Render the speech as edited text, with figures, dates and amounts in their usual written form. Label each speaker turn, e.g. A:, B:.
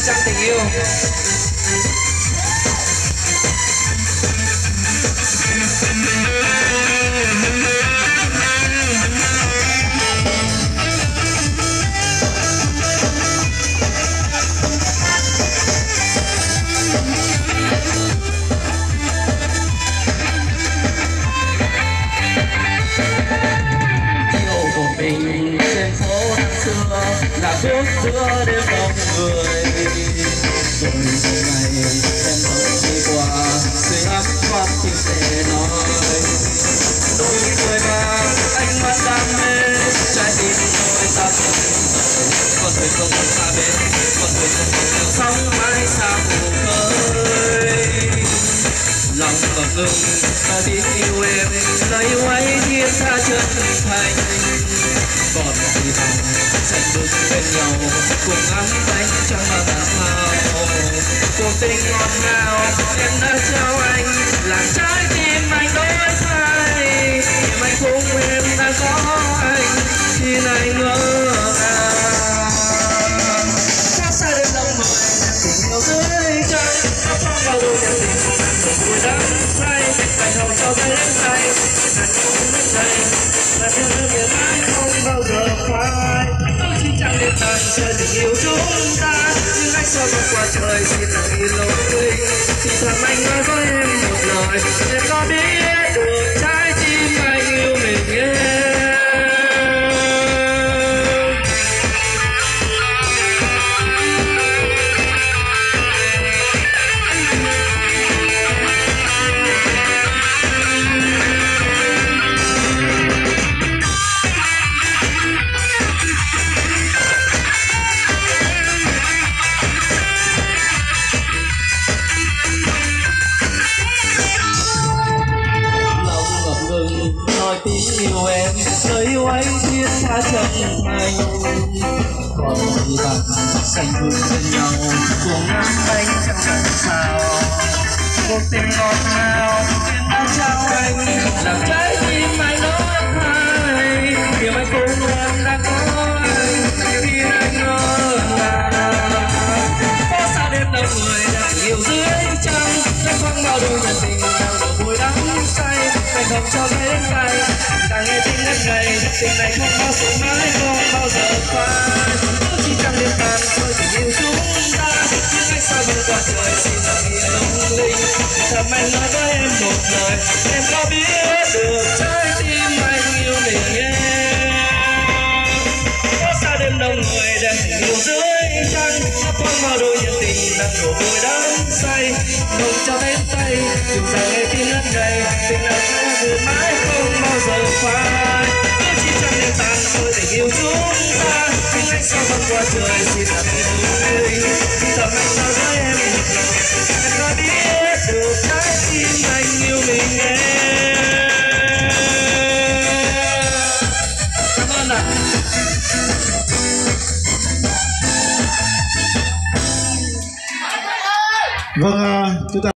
A: trăng tình yêu.
B: Mình trên phố năm xưa là bước giữa đêm đông người, rồi một ngày em vẫn đi qua sưởi ấm con tim để nói nụ cười và ánh mắt đam mê trái tim tôi ta con người không còn xa bên, con người không còn yêu sóng mãi xa mù khơi lòng ngập ngừng ta biết yêu em lời yêu ấy thiết tha chân thành còn thì hồng xanh bước bên nhau cùng ngắm ánh trăng mà ta phao cuộc tình ngọt ngào em đã trao anh làm trái tim anh đổi thay niềm anh cùng em đã có anh khi anh ngỡ ngàng khác xa đêm đông mười tình yêu dưới trăng nó phong vào đôi em tình vui đắm say ngày hồng cho tay đến tay anh cũng lúc này là theo nước miền mãi không bao giờ phai tôi chỉ chẳng đến tàn chơi tình yêu chúng ta nhưng anh sao không qua trời xin đừng đi lối thì thầm anh nói với em một lời em có biết được trái tim anh yêu mình em. Nói tiếng yêu em lời yêu ấy thiết tha chân thành còn thì bằng xanh hương bên nhau cùng ngắm anh chẳng làm sao cuộc tình ngọt ngào em đã trao anh làm trái tim anh đổi thay niềm anh cùng em đã có anh khi anh ngỡ ngàng có xa đêm đông người đang yêu dưới trăng đã không bao đôi nhận tình nào nở vui đắng say anh không cho đến tay càng nghe tiếng ngất ngây tình này không bao giờ mãi không bao giờ phai ước chỉ chẳng liên tan thôi tình yêu chúng ta nhưng anh sao vẫn qua trời xin đừng nghĩ lung linh thầm anh nói với em một lời em có biết được trái tim anh yêu mình em có xa đêm đông người đem tình yêu dưới trăng nó quăng vào đôi nhận tình đang đổ vui đắm say không cho đến tay dù rằng nghe tiếng ngất ngây tình này không mãi không bao giờ phai ước chỉ chẳng nên tàn thôi tình yêu chúng ta nhưng anh sao vẫn qua trời xin làm yêu linh thì thầm anh nói với em một lời em có biết được trái tim anh yêu mình em. Cảm ơn ạ.
C: Vâng, chúng ta